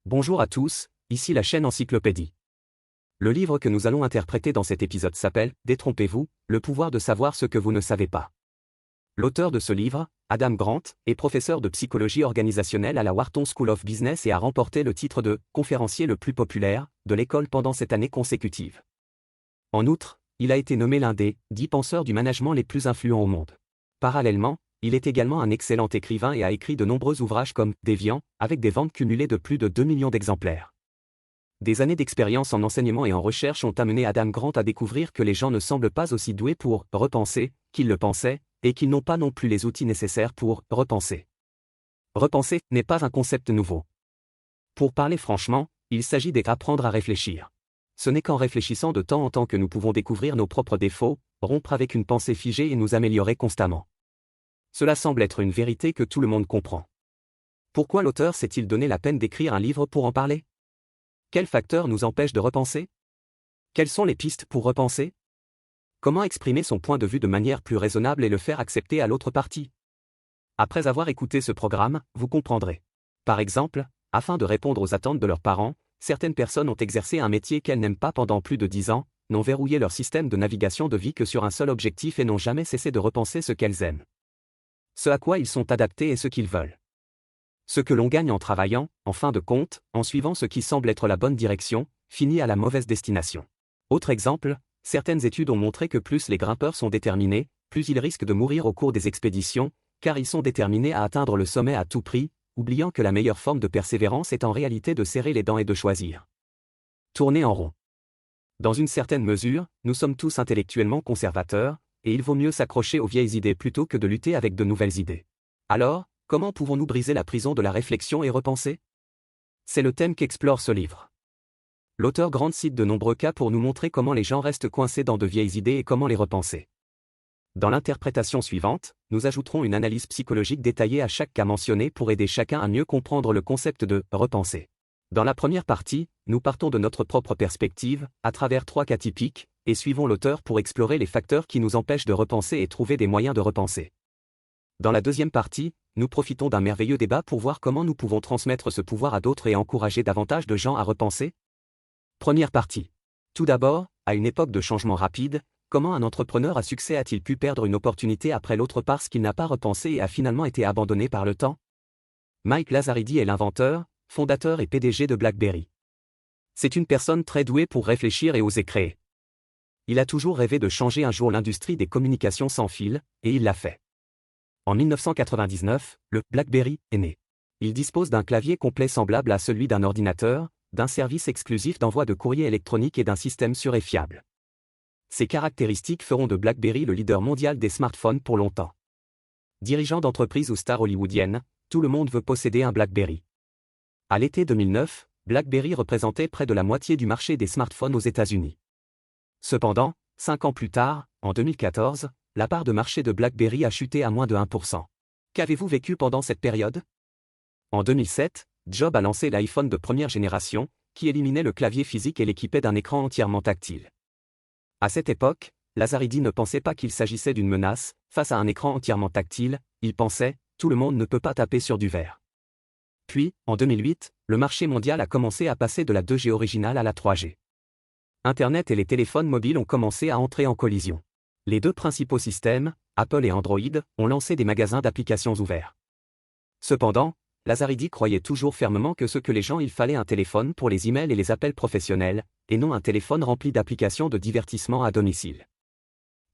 Bonjour à tous, ici la chaîne Encyclopédie. Le livre que nous allons interpréter dans cet épisode s'appelle « Détrompez-vous, le pouvoir de savoir ce que vous ne savez pas ». L'auteur de ce livre, Adam Grant, est professeur de psychologie organisationnelle à la Wharton School of Business et a remporté le titre de « conférencier le plus populaire » de l'école pendant cette année consécutive. En outre, il a été nommé l'un des 10 penseurs du management les plus influents au monde. Parallèlement, il est également un excellent écrivain et a écrit de nombreux ouvrages comme « Déviant », avec des ventes cumulées de plus de 2 millions d'exemplaires. Des années d'expérience en enseignement et en recherche ont amené Adam Grant à découvrir que les gens ne semblent pas aussi doués pour repenser qu'ils le pensaient, et qu'ils n'ont pas non plus les outils nécessaires pour repenser. Repenser n'est pas un concept nouveau. Pour parler franchement, il s'agit d'apprendre à réfléchir. Ce n'est qu'en réfléchissant de temps en temps que nous pouvons découvrir nos propres défauts, rompre avec une pensée figée et nous améliorer constamment. Cela semble être une vérité que tout le monde comprend. Pourquoi l'auteur s'est-il donné la peine d'écrire un livre pour en parler? Quels facteurs nous empêchent de repenser? Quelles sont les pistes pour repenser? Comment exprimer son point de vue de manière plus raisonnable et le faire accepter à l'autre partie? Après avoir écouté ce programme, vous comprendrez. Par exemple, afin de répondre aux attentes de leurs parents, certaines personnes ont exercé un métier qu'elles n'aiment pas pendant plus de 10 ans, n'ont verrouillé leur système de navigation de vie que sur un seul objectif et n'ont jamais cessé de repenser ce qu'elles aiment. Ce à quoi ils sont adaptés et ce qu'ils veulent. Ce que l'on gagne en travaillant, en fin de compte, en suivant ce qui semble être la bonne direction, finit à la mauvaise destination. Autre exemple, certaines études ont montré que plus les grimpeurs sont déterminés, plus ils risquent de mourir au cours des expéditions, car ils sont déterminés à atteindre le sommet à tout prix, oubliant que la meilleure forme de persévérance est en réalité de serrer les dents et de choisir. Tourner en rond. Dans une certaine mesure, nous sommes tous intellectuellement conservateurs, et il vaut mieux s'accrocher aux vieilles idées plutôt que de lutter avec de nouvelles idées. Alors, comment pouvons-nous briser la prison de la réflexion et repenser? C'est le thème qu'explore ce livre. L'auteur Grant cite de nombreux cas pour nous montrer comment les gens restent coincés dans de vieilles idées et comment les repenser. Dans l'interprétation suivante, nous ajouterons une analyse psychologique détaillée à chaque cas mentionné pour aider chacun à mieux comprendre le concept de « repenser ». Dans la première partie, nous partons de notre propre perspective, à travers 3 cas typiques, et suivons l'auteur pour explorer les facteurs qui nous empêchent de repenser et trouver des moyens de repenser. Dans la deuxième partie, nous profitons d'un merveilleux débat pour voir comment nous pouvons transmettre ce pouvoir à d'autres et encourager davantage de gens à repenser. Première partie. Tout d'abord, à une époque de changement rapide, comment un entrepreneur à succès a-t-il pu perdre une opportunité après l'autre parce qu'il n'a pas repensé et a finalement été abandonné par le temps? Mike Lazaridis est l'inventeur, fondateur et PDG de BlackBerry. C'est une personne très douée pour réfléchir et oser créer. Il a toujours rêvé de changer un jour l'industrie des communications sans fil, et il l'a fait. En 1999, le BlackBerry est né. Il dispose d'un clavier complet semblable à celui d'un ordinateur, d'un service exclusif d'envoi de courrier électronique et d'un système sûr et fiable. Ces caractéristiques feront de BlackBerry le leader mondial des smartphones pour longtemps. Dirigeant d'entreprise ou star hollywoodienne, tout le monde veut posséder un BlackBerry. À l'été 2009, BlackBerry représentait près de la moitié du marché des smartphones aux États-Unis. Cependant, 5 ans plus tard, en 2014, la part de marché de BlackBerry a chuté à moins de 1%. Qu'avez-vous vécu pendant cette période? En 2007, Jobs a lancé l'iPhone de première génération, qui éliminait le clavier physique et l'équipait d'un écran entièrement tactile. À cette époque, Lazaridis ne pensait pas qu'il s'agissait d'une menace, face à un écran entièrement tactile, il pensait « tout le monde ne peut pas taper sur du verre ». Puis, en 2008, le marché mondial a commencé à passer de la 2G originale à la 3G. Internet et les téléphones mobiles ont commencé à entrer en collision. Les 2 principaux systèmes, Apple et Android, ont lancé des magasins d'applications ouverts. Cependant, Lazaridis croyait toujours fermement que ce que les gens il fallait un téléphone pour les emails et les appels professionnels, et non un téléphone rempli d'applications de divertissement à domicile.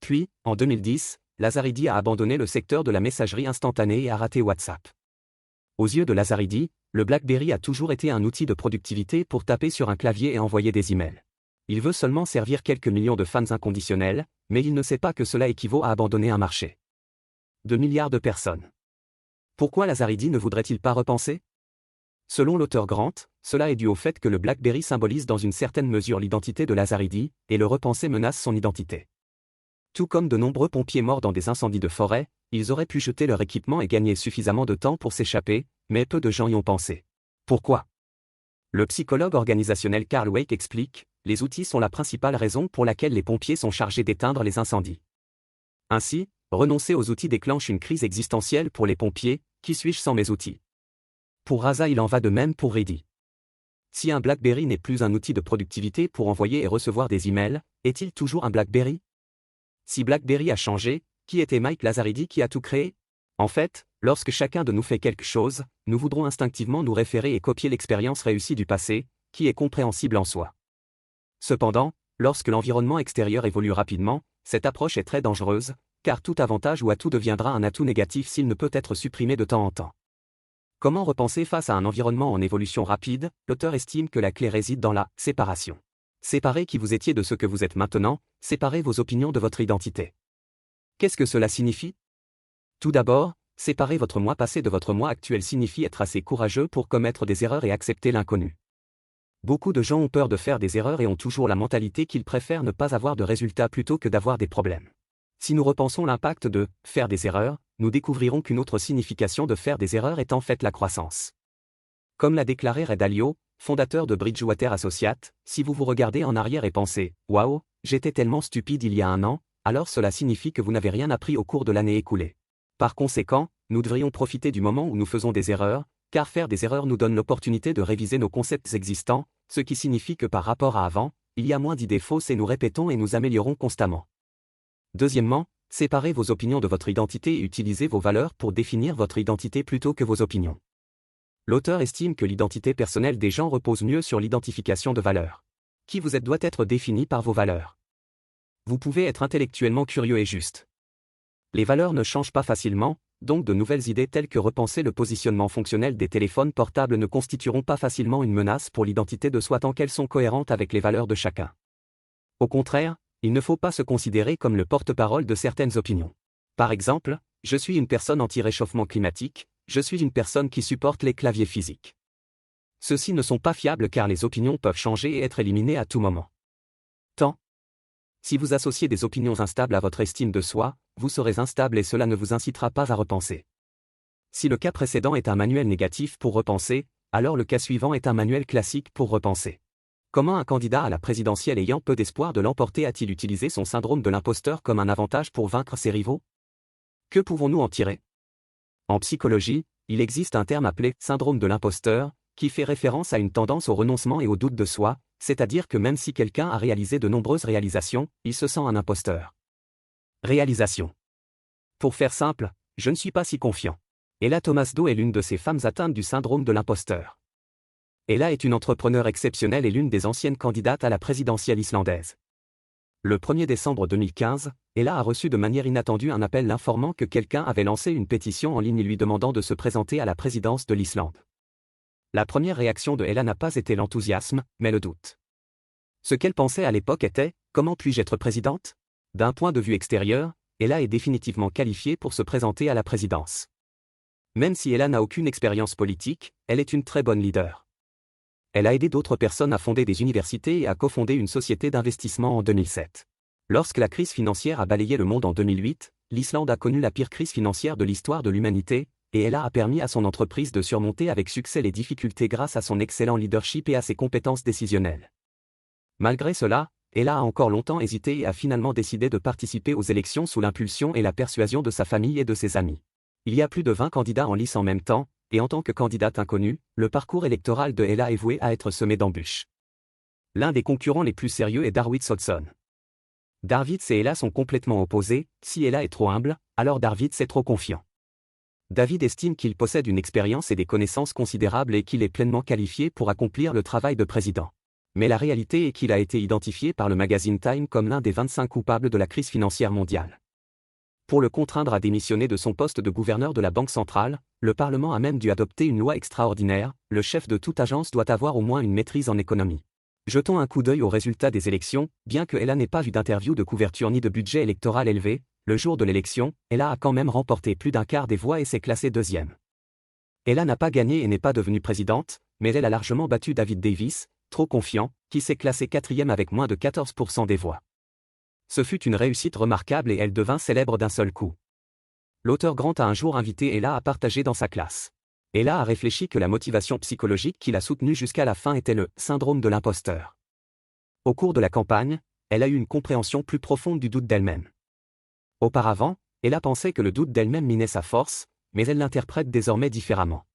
Puis, en 2010, Lazaridis a abandonné le secteur de la messagerie instantanée et a raté WhatsApp. Aux yeux de Lazaridis, le BlackBerry a toujours été un outil de productivité pour taper sur un clavier et envoyer des emails. Il veut seulement servir quelques millions de fans inconditionnels, mais il ne sait pas que cela équivaut à abandonner un marché. 2 milliards de personnes. Pourquoi Lazaridis ne voudrait-il pas repenser? Selon l'auteur Grant, cela est dû au fait que le BlackBerry symbolise dans une certaine mesure l'identité de Lazaridis, et le repenser menace son identité. Tout comme de nombreux pompiers morts dans des incendies de forêt, ils auraient pu jeter leur équipement et gagner suffisamment de temps pour s'échapper, mais peu de gens y ont pensé. Pourquoi? Le psychologue organisationnel Carl Wake explique, les outils sont la principale raison pour laquelle les pompiers sont chargés d'éteindre les incendies. Ainsi, renoncer aux outils déclenche une crise existentielle pour les pompiers, qui suis-je sans mes outils? Pour Rasa il en va de même pour Reddy. Si un BlackBerry n'est plus un outil de productivité pour envoyer et recevoir des emails, est-il toujours un BlackBerry? Si BlackBerry a changé, qui était Mike Lazaridis qui a tout créé? En fait, lorsque chacun de nous fait quelque chose, nous voudrons instinctivement nous référer et copier l'expérience réussie du passé, qui est compréhensible en soi. Cependant, lorsque l'environnement extérieur évolue rapidement, cette approche est très dangereuse, car tout avantage ou atout deviendra un atout négatif s'il ne peut être supprimé de temps en temps. Comment repenser face à un environnement en évolution rapide? L'auteur estime que la clé réside dans la séparation. Séparez qui vous étiez de ce que vous êtes maintenant, séparez vos opinions de votre identité. Qu'est-ce que cela signifie? Tout d'abord, séparer votre moi passé de votre moi actuel signifie être assez courageux pour commettre des erreurs et accepter l'inconnu. Beaucoup de gens ont peur de faire des erreurs et ont toujours la mentalité qu'ils préfèrent ne pas avoir de résultats plutôt que d'avoir des problèmes. Si nous repensons l'impact de « faire des erreurs », nous découvrirons qu'une autre signification de faire des erreurs est en fait la croissance. Comme l'a déclaré Ray Dalio, fondateur de Bridgewater Associates, si vous vous regardez en arrière et pensez « Waouh, j'étais tellement stupide il y a un an », alors cela signifie que vous n'avez rien appris au cours de l'année écoulée. Par conséquent, nous devrions profiter du moment où nous faisons des erreurs, car faire des erreurs nous donne l'opportunité de réviser nos concepts existants, ce qui signifie que par rapport à avant, il y a moins d'idées fausses et nous répétons et nous améliorons constamment. Deuxièmement, séparez vos opinions de votre identité et utilisez vos valeurs pour définir votre identité plutôt que vos opinions. L'auteur estime que l'identité personnelle des gens repose mieux sur l'identification de valeurs. Qui vous êtes doit être défini par vos valeurs. Vous pouvez être intellectuellement curieux et juste. Les valeurs ne changent pas facilement, donc de nouvelles idées telles que repenser le positionnement fonctionnel des téléphones portables ne constitueront pas facilement une menace pour l'identité de soi tant qu'elles sont cohérentes avec les valeurs de chacun. Au contraire, il ne faut pas se considérer comme le porte-parole de certaines opinions. Par exemple, je suis une personne anti-réchauffement climatique, je suis une personne qui supporte les claviers physiques. Ceux-ci ne sont pas fiables car les opinions peuvent changer et être éliminées à tout moment. Tant. Si vous associez des opinions instables à votre estime de soi, vous serez instable et cela ne vous incitera pas à repenser. Si le cas précédent est un manuel négatif pour repenser, alors le cas suivant est un manuel classique pour repenser. Comment un candidat à la présidentielle ayant peu d'espoir de l'emporter a-t-il utilisé son syndrome de l'imposteur comme un avantage pour vaincre ses rivaux? Que pouvons-nous en tirer? En psychologie, il existe un terme appelé « syndrome de l'imposteur », qui fait référence à une tendance au renoncement et au doute de soi, c'est-à-dire que même si quelqu'un a réalisé de nombreuses réalisations, il se sent un imposteur. Réalisation. Pour faire simple, je ne suis pas si confiant. Ella Thomasdo est l'une de ces femmes atteintes du syndrome de l'imposteur. Ella est une entrepreneure exceptionnelle et l'une des anciennes candidates à la présidentielle islandaise. Le 1er décembre 2015, Ella a reçu de manière inattendue un appel l'informant que quelqu'un avait lancé une pétition en ligne lui demandant de se présenter à la présidence de l'Islande. La première réaction de Ella n'a pas été l'enthousiasme, mais le doute. Ce qu'elle pensait à l'époque était « Comment puis-je être présidente ?» D'un point de vue extérieur, Ella est définitivement qualifiée pour se présenter à la présidence. Même si Ella n'a aucune expérience politique, elle est une très bonne leader. Elle a aidé d'autres personnes à fonder des universités et à cofonder une société d'investissement en 2007. Lorsque la crise financière a balayé le monde en 2008, l'Islande a connu la pire crise financière de l'histoire de l'humanité, et Ella a permis à son entreprise de surmonter avec succès les difficultés grâce à son excellent leadership et à ses compétences décisionnelles. Malgré cela, Ella a encore longtemps hésité et a finalement décidé de participer aux élections sous l'impulsion et la persuasion de sa famille et de ses amis. Il y a plus de 20 candidats en lice en même temps, et en tant que candidate inconnue, le parcours électoral de Ella est voué à être semé d'embûches. L'un des concurrents les plus sérieux est Darwin Hodgson. Darwin et Ella sont complètement opposés, si Ella est trop humble, alors Darwin est trop confiant. David estime qu'il possède une expérience et des connaissances considérables et qu'il est pleinement qualifié pour accomplir le travail de président. Mais la réalité est qu'il a été identifié par le magazine Time comme l'un des 25 coupables de la crise financière mondiale. Pour le contraindre à démissionner de son poste de gouverneur de la Banque centrale, le Parlement a même dû adopter une loi extraordinaire, le chef de toute agence doit avoir au moins une maîtrise en économie. Jetons un coup d'œil aux résultats des élections, bien que Ella n'ait pas vu d'interview de couverture ni de budget électoral élevé, le jour de l'élection, Ella a quand même remporté plus d'un quart des voix et s'est classée deuxième. Ella n'a pas gagné et n'est pas devenue présidente, mais elle a largement battu David Davis, trop confiant, qui s'est classé quatrième avec moins de 14% des voix. Ce fut une réussite remarquable et elle devint célèbre d'un seul coup. L'auteur Grant a un jour invité Ella à partager dans sa classe. Ella a réfléchi que la motivation psychologique qui l'a soutenue jusqu'à la fin était le syndrome de l'imposteur. Au cours de la campagne, elle a eu une compréhension plus profonde du doute d'elle-même. Auparavant, Ella pensait que le doute d'elle-même minait sa force, mais elle l'interprète désormais différemment.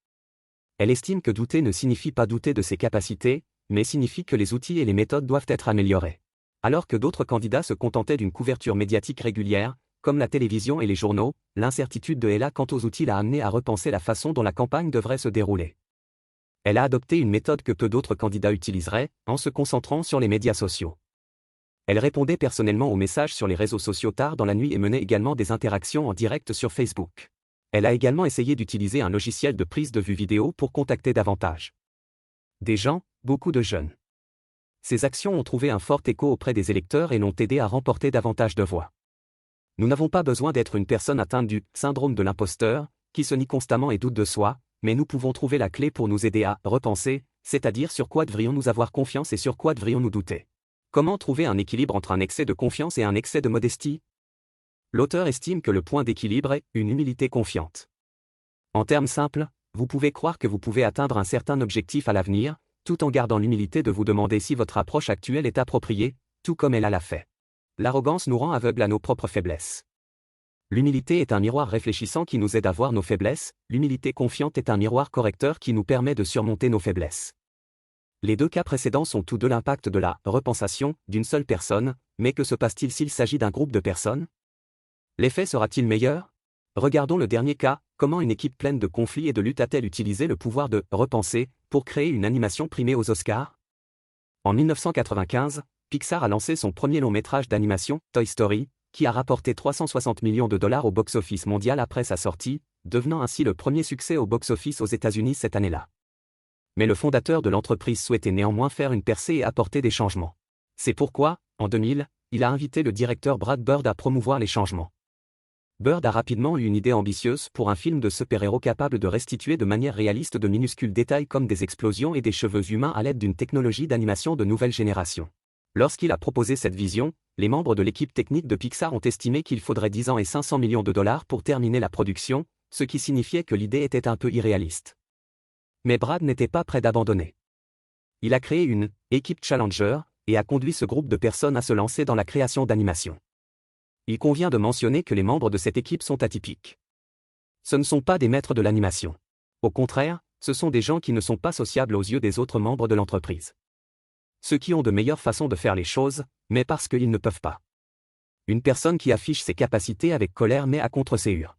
Elle estime que douter ne signifie pas douter de ses capacités, mais signifie que les outils et les méthodes doivent être améliorés. Alors que d'autres candidats se contentaient d'une couverture médiatique régulière, comme la télévision et les journaux, l'incertitude de Ella quant aux outils l'a amené à repenser la façon dont la campagne devrait se dérouler. Elle a adopté une méthode que peu d'autres candidats utiliseraient, en se concentrant sur les médias sociaux. Elle répondait personnellement aux messages sur les réseaux sociaux tard dans la nuit et menait également des interactions en direct sur Facebook. Elle a également essayé d'utiliser un logiciel de prise de vue vidéo pour contacter davantage des gens, beaucoup de jeunes. Ces actions ont trouvé un fort écho auprès des électeurs et l'ont aidé à remporter davantage de voix. Nous n'avons pas besoin d'être une personne atteinte du syndrome de l'imposteur, qui se nie constamment et doute de soi, mais nous pouvons trouver la clé pour nous aider à repenser, c'est-à-dire sur quoi devrions-nous avoir confiance et sur quoi devrions-nous douter. Comment trouver un équilibre entre un excès de confiance et un excès de modestie? L'auteur estime que le point d'équilibre est une humilité confiante. En termes simples, vous pouvez croire que vous pouvez atteindre un certain objectif à l'avenir, tout en gardant l'humilité de vous demander si votre approche actuelle est appropriée, tout comme elle l'a fait. L'arrogance nous rend aveugles à nos propres faiblesses. L'humilité est un miroir réfléchissant qui nous aide à voir nos faiblesses, l'humilité confiante est un miroir correcteur qui nous permet de surmonter nos faiblesses. Les deux cas précédents sont tous deux l'impact de la repensation d'une seule personne, mais que se passe-t-il s'il s'agit d'un groupe de personnes? L'effet sera-t-il meilleur? Regardons le dernier cas, comment une équipe pleine de conflits et de luttes a-t-elle utilisé le pouvoir de repenser pour créer une animation primée aux Oscars? En 1995, Pixar a lancé son premier long-métrage d'animation, Toy Story, qui a rapporté 360 millions de dollars au box-office mondial après sa sortie, devenant ainsi le premier succès au box-office aux États-Unis cette année-là. Mais le fondateur de l'entreprise souhaitait néanmoins faire une percée et apporter des changements. C'est pourquoi, en 2000, il a invité le directeur Brad Bird à promouvoir les changements. Bird a rapidement eu une idée ambitieuse pour un film de super-héros capable de restituer de manière réaliste de minuscules détails comme des explosions et des cheveux humains à l'aide d'une technologie d'animation de nouvelle génération. Lorsqu'il a proposé cette vision, les membres de l'équipe technique de Pixar ont estimé qu'il faudrait 10 ans et 500 millions de dollars pour terminer la production, ce qui signifiait que l'idée était un peu irréaliste. Mais Brad n'était pas prêt d'abandonner. Il a créé une équipe Challenger et a conduit ce groupe de personnes à se lancer dans la création d'animation. Il convient de mentionner que les membres de cette équipe sont atypiques. Ce ne sont pas des maîtres de l'animation. Au contraire, ce sont des gens qui ne sont pas sociables aux yeux des autres membres de l'entreprise. Ceux qui ont de meilleures façons de faire les choses, mais parce qu'ils ne peuvent pas. Une personne qui affiche ses capacités avec colère mais à contre-séure.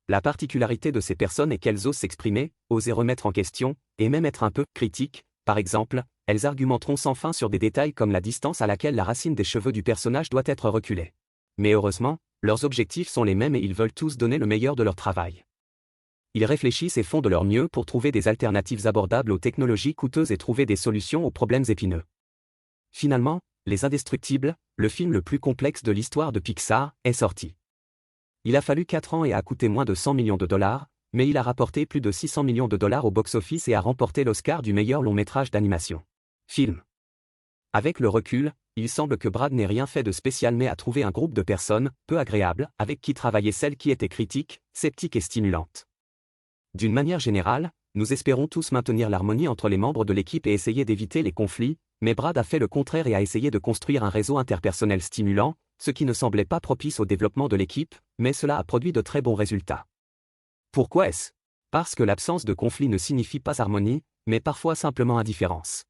La particularité de ces personnes est qu'elles osent s'exprimer, oser remettre en question, et même être un peu critiques. Par exemple, elles argumenteront sans fin sur des détails comme la distance à laquelle la racine des cheveux du personnage doit être reculée. Mais heureusement, leurs objectifs sont les mêmes et ils veulent tous donner le meilleur de leur travail. Ils réfléchissent et font de leur mieux pour trouver des alternatives abordables aux technologies coûteuses et trouver des solutions aux problèmes épineux. Finalement, Les Indestructibles, le film le plus complexe de l'histoire de Pixar, est sorti. Il a fallu 4 ans et a coûté moins de 100 millions de dollars, mais il a rapporté plus de 600 millions de dollars au box-office et a remporté l'Oscar du meilleur long-métrage d'animation. Film. Avec le recul, il semble que Brad n'ait rien fait de spécial mais a trouvé un groupe de personnes, peu agréables, avec qui travailler celles qui étaient critiques, sceptiques et stimulantes. D'une manière générale, nous espérons tous maintenir l'harmonie entre les membres de l'équipe et essayer d'éviter les conflits, mais Brad a fait le contraire et a essayé de construire un réseau interpersonnel stimulant, ce qui ne semblait pas propice au développement de l'équipe, mais cela a produit de très bons résultats. Pourquoi est-ce? Parce que l'absence de conflit ne signifie pas harmonie, mais parfois simplement indifférence.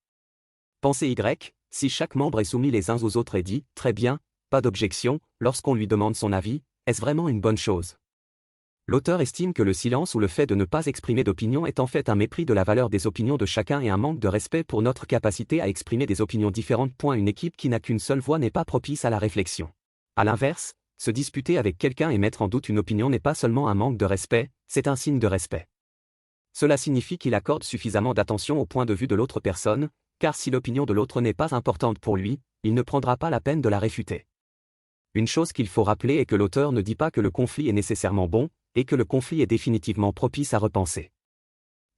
Pensez Y, si chaque membre est soumis les uns aux autres et dit « très bien, pas d'objection » lorsqu'on lui demande son avis, est-ce vraiment une bonne chose? L'auteur estime que le silence ou le fait de ne pas exprimer d'opinion est en fait un mépris de la valeur des opinions de chacun et un manque de respect pour notre capacité à exprimer des opinions différentes. Une équipe qui n'a qu'une seule voix n'est pas propice à la réflexion. À l'inverse, se disputer avec quelqu'un et mettre en doute une opinion n'est pas seulement un manque de respect, c'est un signe de respect. Cela signifie qu'il accorde suffisamment d'attention au point de vue de l'autre personne, car si l'opinion de l'autre n'est pas importante pour lui, il ne prendra pas la peine de la réfuter. Une chose qu'il faut rappeler est que l'auteur ne dit pas que le conflit est nécessairement bon, et que le conflit est définitivement propice à repenser.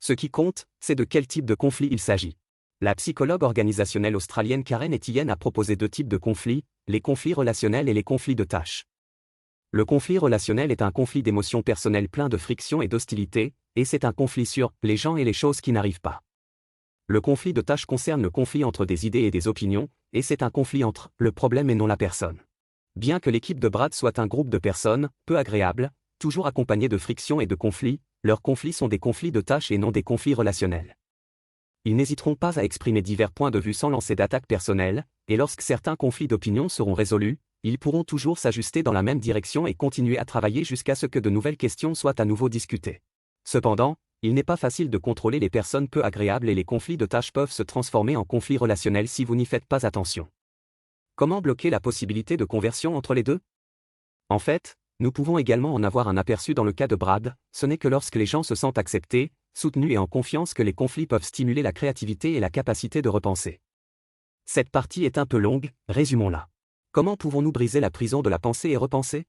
Ce qui compte, c'est de quel type de conflit il s'agit. La psychologue organisationnelle australienne Karen Etienne a proposé 2 types de conflits, les conflits relationnels et les conflits de tâches. Le conflit relationnel est un conflit d'émotions personnelles plein de friction et d'hostilité, et c'est un conflit sur les gens et les choses qui n'arrivent pas. Le conflit de tâches concerne le conflit entre des idées et des opinions, et c'est un conflit entre le problème et non la personne. Bien que l'équipe de Brad soit un groupe de personnes, peu agréables, toujours accompagnés de frictions et de conflits, leurs conflits sont des conflits de tâches et non des conflits relationnels. Ils n'hésiteront pas à exprimer divers points de vue sans lancer d'attaques personnelles, et lorsque certains conflits d'opinion seront résolus, ils pourront toujours s'ajuster dans la même direction et continuer à travailler jusqu'à ce que de nouvelles questions soient à nouveau discutées. Cependant, il n'est pas facile de contrôler les personnes peu agréables et les conflits de tâches peuvent se transformer en conflits relationnels si vous n'y faites pas attention. Comment bloquer la possibilité de conversion entre les deux? En fait, nous pouvons également en avoir un aperçu dans le cas de Brad, ce n'est que lorsque les gens se sentent acceptés, soutenus et en confiance que les conflits peuvent stimuler la créativité et la capacité de repenser. Cette partie est un peu longue, résumons-la. Comment pouvons-nous briser la prison de la pensée et repenser?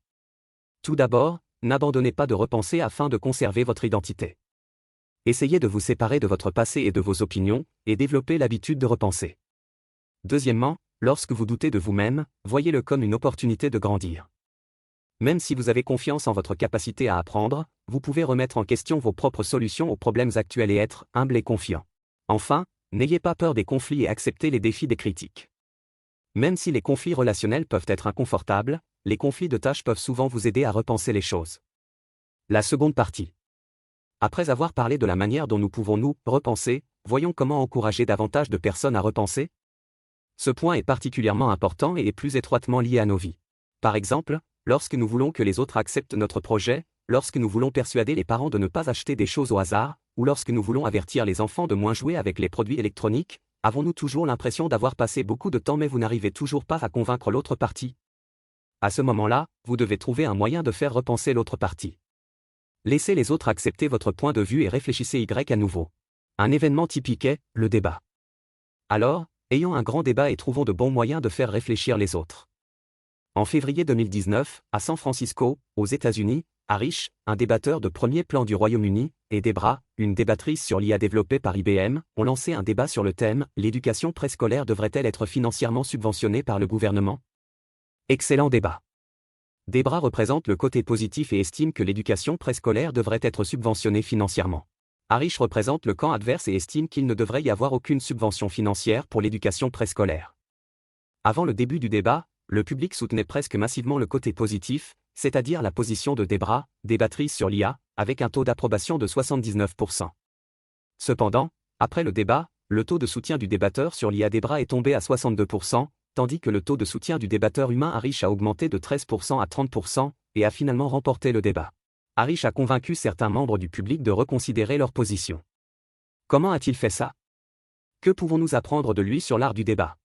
Tout d'abord, n'abandonnez pas de repenser afin de conserver votre identité. Essayez de vous séparer de votre passé et de vos opinions, et développez l'habitude de repenser. Deuxièmement, lorsque vous doutez de vous-même, voyez-le comme une opportunité de grandir. Même si vous avez confiance en votre capacité à apprendre, vous pouvez remettre en question vos propres solutions aux problèmes actuels et être humble et confiant. Enfin, n'ayez pas peur des conflits et acceptez les défis des critiques. Même si les conflits relationnels peuvent être inconfortables, les conflits de tâches peuvent souvent vous aider à repenser les choses. La seconde partie. Après avoir parlé de la manière dont nous pouvons nous repenser, voyons comment encourager davantage de personnes à repenser. Ce point est particulièrement important et est plus étroitement lié à nos vies. Par exemple, lorsque nous voulons que les autres acceptent notre projet, lorsque nous voulons persuader les parents de ne pas acheter des choses au hasard, ou lorsque nous voulons avertir les enfants de moins jouer avec les produits électroniques, avons-nous toujours l'impression d'avoir passé beaucoup de temps mais vous n'arrivez toujours pas à convaincre l'autre partie? À ce moment-là, vous devez trouver un moyen de faire repenser l'autre partie. Laissez les autres accepter votre point de vue et réfléchissez Y à nouveau. Un événement typique est le débat. Alors, ayons un grand débat et trouvons de bons moyens de faire réfléchir les autres. En février 2019, à San Francisco, aux États-Unis, Harish, un débatteur de premier plan du Royaume-Uni, et Debra, une débattrice sur l'IA développée par IBM, ont lancé un débat sur le thème « L'éducation préscolaire devrait-elle être financièrement subventionnée par le gouvernement ?» Excellent débat. Debra représente le côté positif et estime que l'éducation préscolaire devrait être subventionnée financièrement. Harish représente le camp adverse et estime qu'il ne devrait y avoir aucune subvention financière pour l'éducation préscolaire. Avant le début du débat, le public soutenait presque massivement le côté positif, c'est-à-dire la position de Debra, débattrice sur l'IA, avec un taux d'approbation de 79%. Cependant, après le débat, le taux de soutien du débatteur sur l'IA Debra est tombé à 62%, tandis que le taux de soutien du débatteur humain Harish a augmenté de 13% à 30% et a finalement remporté le débat. Harish a convaincu certains membres du public de reconsidérer leur position. Comment a-t-il fait ça? Que pouvons-nous apprendre de lui sur l'art du débat?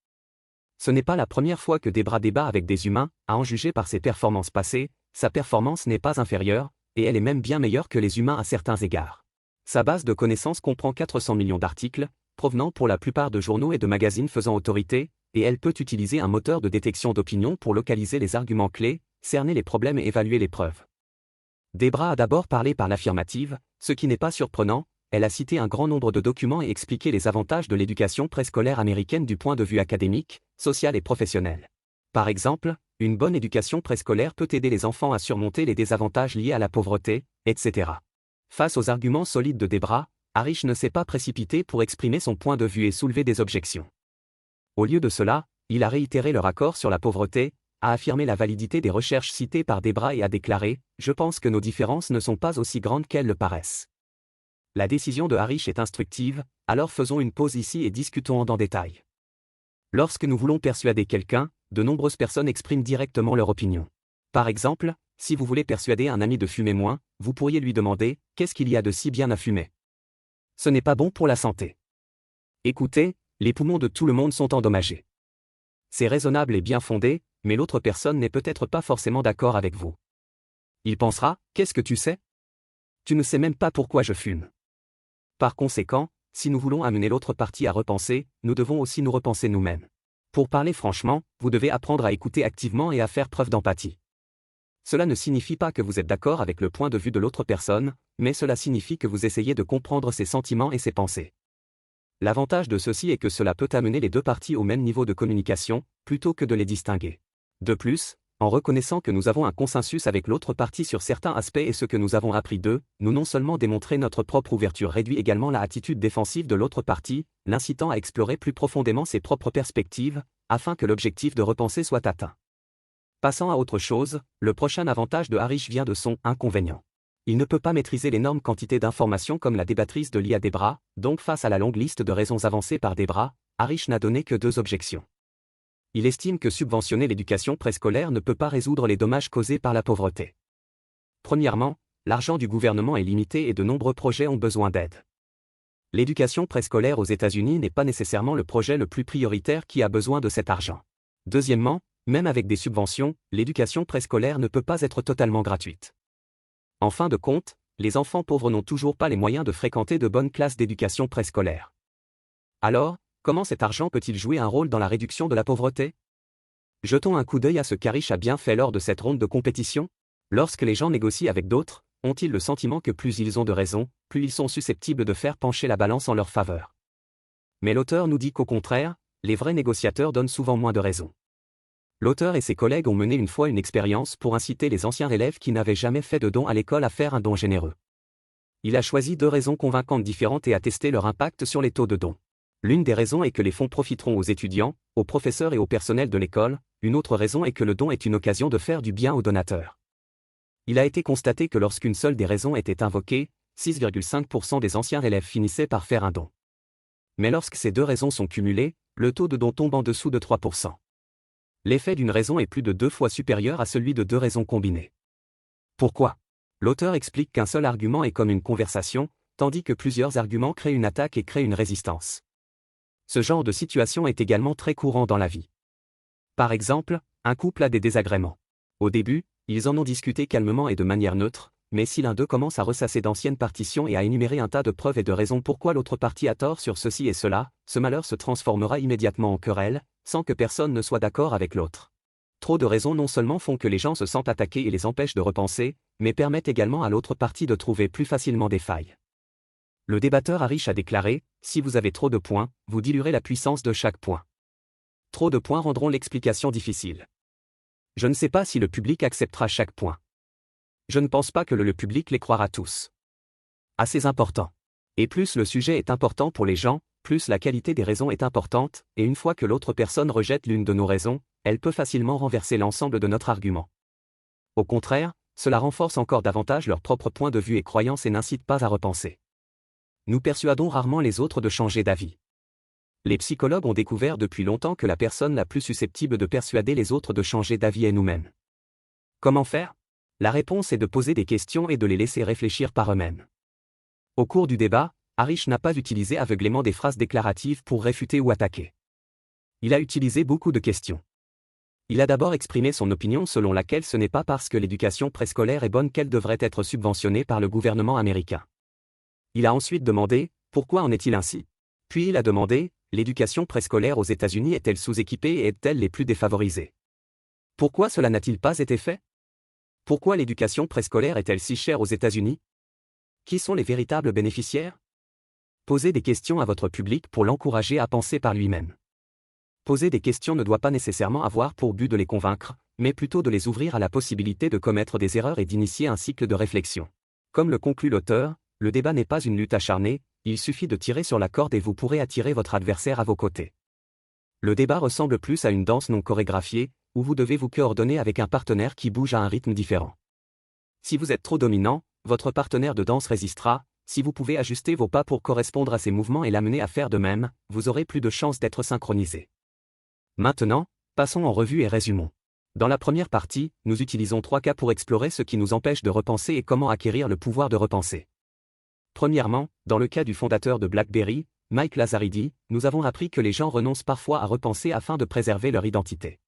Ce n'est pas la première fois que Debra débat avec des humains, à en juger par ses performances passées, sa performance n'est pas inférieure, et elle est même bien meilleure que les humains à certains égards. Sa base de connaissances comprend 400 millions d'articles, provenant pour la plupart de journaux et de magazines faisant autorité, et elle peut utiliser un moteur de détection d'opinion pour localiser les arguments clés, cerner les problèmes et évaluer les preuves. Debra a d'abord parlé par l'affirmative, ce qui n'est pas surprenant, elle a cité un grand nombre de documents et expliqué les avantages de l'éducation préscolaire américaine du point de vue académique, social et professionnel. Par exemple, une bonne éducation préscolaire peut aider les enfants à surmonter les désavantages liés à la pauvreté, etc. Face aux arguments solides de Debra, Harish ne s'est pas précipité pour exprimer son point de vue et soulever des objections. Au lieu de cela, il a réitéré leur accord sur la pauvreté, a affirmé la validité des recherches citées par Debra et a déclaré « Je pense que nos différences ne sont pas aussi grandes qu'elles le paraissent ». La décision de Harish est instructive, alors faisons une pause ici et discutons en détail. Lorsque nous voulons persuader quelqu'un, de nombreuses personnes expriment directement leur opinion. Par exemple, si vous voulez persuader un ami de fumer moins, vous pourriez lui demander « Qu'est-ce qu'il y a de si bien à fumer ?» Ce n'est pas bon pour la santé. Écoutez, les poumons de tout le monde sont endommagés. C'est raisonnable et bien fondé, mais l'autre personne n'est peut-être pas forcément d'accord avec vous. Il pensera « Qu'est-ce que tu sais? Tu ne sais même pas pourquoi je fume. » Par conséquent, si nous voulons amener l'autre partie à repenser, nous devons aussi nous repenser nous-mêmes. Pour parler franchement, vous devez apprendre à écouter activement et à faire preuve d'empathie. Cela ne signifie pas que vous êtes d'accord avec le point de vue de l'autre personne, mais cela signifie que vous essayez de comprendre ses sentiments et ses pensées. L'avantage de ceci est que cela peut amener les deux parties au même niveau de communication, plutôt que de les distinguer. De plus, en reconnaissant que nous avons un consensus avec l'autre partie sur certains aspects et ce que nous avons appris d'eux, nous non seulement démontrer notre propre ouverture réduit également la attitude défensive de l'autre partie, l'incitant à explorer plus profondément ses propres perspectives, afin que l'objectif de repenser soit atteint. Passant à autre chose, le prochain avantage de Harish vient de son inconvénient. Il ne peut pas maîtriser l'énorme quantité d'informations comme la débattrice de l'IA Debra, donc face à la longue liste de raisons avancées par Debra, Harish n'a donné que 2 objections. Il estime que subventionner l'éducation préscolaire ne peut pas résoudre les dommages causés par la pauvreté. Premièrement, l'argent du gouvernement est limité et de nombreux projets ont besoin d'aide. L'éducation préscolaire aux États-Unis n'est pas nécessairement le projet le plus prioritaire qui a besoin de cet argent. Deuxièmement, même avec des subventions, l'éducation préscolaire ne peut pas être totalement gratuite. En fin de compte, les enfants pauvres n'ont toujours pas les moyens de fréquenter de bonnes classes d'éducation préscolaire. Alors, comment cet argent peut-il jouer un rôle dans la réduction de la pauvreté? Jetons un coup d'œil à ce qu'Harish a bien fait lors de cette ronde de compétition. Lorsque les gens négocient avec d'autres, ont-ils le sentiment que plus ils ont de raison, plus ils sont susceptibles de faire pencher la balance en leur faveur? Mais l'auteur nous dit qu'au contraire, les vrais négociateurs donnent souvent moins de raisons. L'auteur et ses collègues ont mené une fois une expérience pour inciter les anciens élèves qui n'avaient jamais fait de don à l'école à faire un don généreux. Il a choisi 2 raisons convaincantes différentes et a testé leur impact sur les taux de dons. L'une des raisons est que les fonds profiteront aux étudiants, aux professeurs et au personnel de l'école, une autre raison est que le don est une occasion de faire du bien aux donateurs. Il a été constaté que lorsqu'une seule des raisons était invoquée, 6,5% des anciens élèves finissaient par faire un don. Mais lorsque ces 2 raisons sont cumulées, le taux de don tombe en dessous de 3%. L'effet d'une raison est plus de 2 fois supérieur à celui de 2 raisons combinées. Pourquoi? L'auteur explique qu'un seul argument est comme une conversation, tandis que plusieurs arguments créent une attaque et créent une résistance. Ce genre de situation est également très courant dans la vie. Par exemple, un couple a des désagréments. Au début, ils en ont discuté calmement et de manière neutre, mais si l'un d'eux commence à ressasser d'anciennes partitions et à énumérer un tas de preuves et de raisons pourquoi l'autre partie a tort sur ceci et cela, ce malheur se transformera immédiatement en querelle, sans que personne ne soit d'accord avec l'autre. Trop de raisons non seulement font que les gens se sentent attaqués et les empêchent de repenser, mais permettent également à l'autre partie de trouver plus facilement des failles. Le débatteur Harish a déclaré, « Si vous avez trop de points, vous diluerez la puissance de chaque point. Trop de points rendront l'explication difficile. Je ne sais pas si le public acceptera chaque point. Je ne pense pas que le public les croira tous. Assez important. Et plus le sujet est important pour les gens, plus la qualité des raisons est importante, et une fois que l'autre personne rejette l'une de nos raisons, elle peut facilement renverser l'ensemble de notre argument. Au contraire, cela renforce encore davantage leur propre point de vue et croyance et n'incite pas à repenser. Nous persuadons rarement les autres de changer d'avis. Les psychologues ont découvert depuis longtemps que la personne la plus susceptible de persuader les autres de changer d'avis est nous-mêmes. Comment faire? La réponse est de poser des questions et de les laisser réfléchir par eux-mêmes. Au cours du débat, Harish n'a pas utilisé aveuglément des phrases déclaratives pour réfuter ou attaquer. Il a utilisé beaucoup de questions. Il a d'abord exprimé son opinion selon laquelle ce n'est pas parce que l'éducation préscolaire est bonne qu'elle devrait être subventionnée par le gouvernement américain. Il a ensuite demandé, pourquoi en est-il ainsi? Puis il a demandé, l'éducation préscolaire aux États-Unis est-elle sous-équipée et aide-t-elle les plus défavorisés? Pourquoi cela n'a-t-il pas été fait? Pourquoi l'éducation préscolaire est-elle si chère aux États-Unis? Qui sont les véritables bénéficiaires? Posez des questions à votre public pour l'encourager à penser par lui-même. Poser des questions ne doit pas nécessairement avoir pour but de les convaincre, mais plutôt de les ouvrir à la possibilité de commettre des erreurs et d'initier un cycle de réflexion. Comme le conclut l'auteur, le débat n'est pas une lutte acharnée, il suffit de tirer sur la corde et vous pourrez attirer votre adversaire à vos côtés. Le débat ressemble plus à une danse non chorégraphiée, où vous devez vous coordonner avec un partenaire qui bouge à un rythme différent. Si vous êtes trop dominant, votre partenaire de danse résistera. Si vous pouvez ajuster vos pas pour correspondre à ses mouvements et l'amener à faire de même, vous aurez plus de chances d'être synchronisé. Maintenant, passons en revue et résumons. Dans la première partie, nous utilisons 3 cas pour explorer ce qui nous empêche de repenser et comment acquérir le pouvoir de repenser. Premièrement, dans le cas du fondateur de BlackBerry, Mike Lazaridis, nous avons appris que les gens renoncent parfois à repenser afin de préserver leur identité.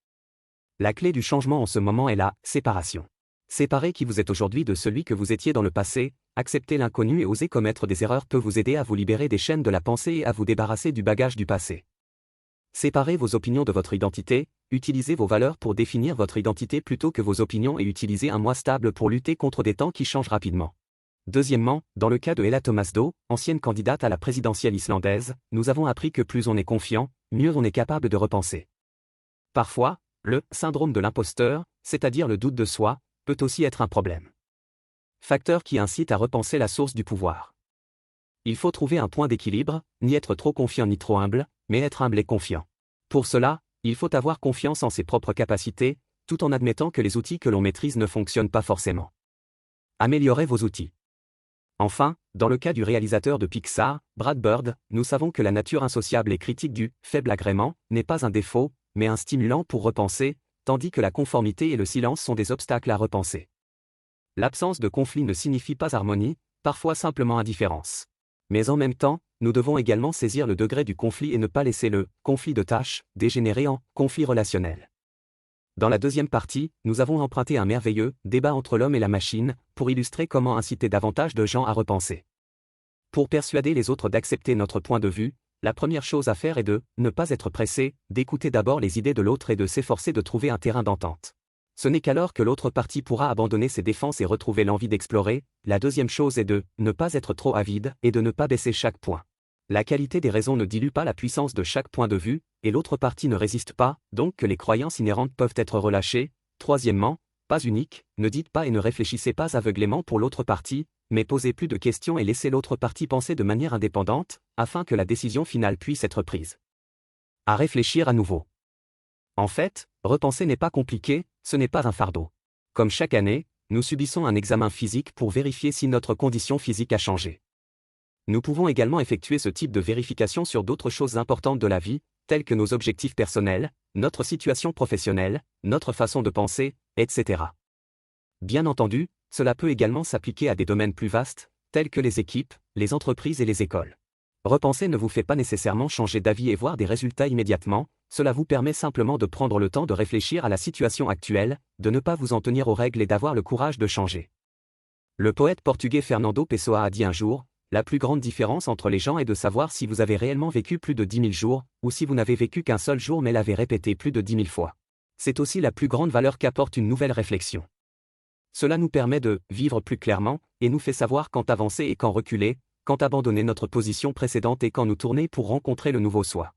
La clé du changement en ce moment est la séparation. Séparer qui vous êtes aujourd'hui de celui que vous étiez dans le passé, accepter l'inconnu et oser commettre des erreurs peut vous aider à vous libérer des chaînes de la pensée et à vous débarrasser du bagage du passé. Séparez vos opinions de votre identité, utilisez vos valeurs pour définir votre identité plutôt que vos opinions et utilisez un moi stable pour lutter contre des temps qui changent rapidement. Deuxièmement, dans le cas de Ella Thomasdóttir, ancienne candidate à la présidentielle islandaise, nous avons appris que plus on est confiant, mieux on est capable de repenser. Parfois, le syndrome de l'imposteur, c'est-à-dire le doute de soi, peut aussi être un problème. Facteur qui incite à repenser la source du pouvoir. Il faut trouver un point d'équilibre, ni être trop confiant ni trop humble, mais être humble et confiant. Pour cela, il faut avoir confiance en ses propres capacités, tout en admettant que les outils que l'on maîtrise ne fonctionnent pas forcément. Améliorez vos outils. Enfin, dans le cas du réalisateur de Pixar, Brad Bird, nous savons que la nature insociable et critique du « faible agrément » n'est pas un défaut, mais un stimulant pour repenser, tandis que la conformité et le silence sont des obstacles à repenser. L'absence de conflit ne signifie pas harmonie, parfois simplement indifférence. Mais en même temps, nous devons également saisir le degré du conflit et ne pas laisser le « conflit de tâches » dégénérer en « conflit relationnel ». Dans la deuxième partie, nous avons emprunté un merveilleux « débat entre l'homme et la machine » pour illustrer comment inciter davantage de gens à repenser. Pour persuader les autres d'accepter notre point de vue, la première chose à faire est de ne pas être pressé, d'écouter d'abord les idées de l'autre et de s'efforcer de trouver un terrain d'entente. Ce n'est qu'alors que l'autre partie pourra abandonner ses défenses et retrouver l'envie d'explorer. La deuxième chose est de ne pas être trop avide et de ne pas baisser chaque point. La qualité des raisons ne dilue pas la puissance de chaque point de vue, et l'autre partie ne résiste pas, donc que les croyances inhérentes peuvent être relâchées. Troisièmement, pas unique, ne dites pas et ne réfléchissez pas aveuglément pour l'autre partie, mais posez plus de questions et laissez l'autre partie penser de manière indépendante, afin que la décision finale puisse être prise. À réfléchir à nouveau. En fait, repenser n'est pas compliqué, ce n'est pas un fardeau. Comme chaque année, nous subissons un examen physique pour vérifier si notre condition physique a changé. Nous pouvons également effectuer ce type de vérification sur d'autres choses importantes de la vie, telles que nos objectifs personnels, notre situation professionnelle, notre façon de penser, etc. Bien entendu, cela peut également s'appliquer à des domaines plus vastes, tels que les équipes, les entreprises et les écoles. Repenser ne vous fait pas nécessairement changer d'avis et voir des résultats immédiatement, cela vous permet simplement de prendre le temps de réfléchir à la situation actuelle, de ne pas vous en tenir aux règles et d'avoir le courage de changer. Le poète portugais Fernando Pessoa a dit un jour, la plus grande différence entre les gens est de savoir si vous avez réellement vécu plus de 10 000 jours, ou si vous n'avez vécu qu'un seul jour mais l'avez répété plus de 10 000 fois. C'est aussi la plus grande valeur qu'apporte une nouvelle réflexion. Cela nous permet de vivre plus clairement, et nous fait savoir quand avancer et quand reculer, quand abandonner notre position précédente et quand nous tourner pour rencontrer le nouveau soi.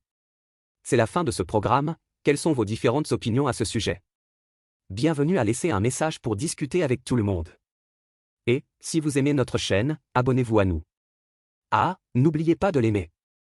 C'est la fin de ce programme, quelles sont vos différentes opinions à ce sujet? Bienvenue à laisser un message pour discuter avec tout le monde. Et, si vous aimez notre chaîne, abonnez-vous à nous. Ah, n'oubliez pas de l'aimer.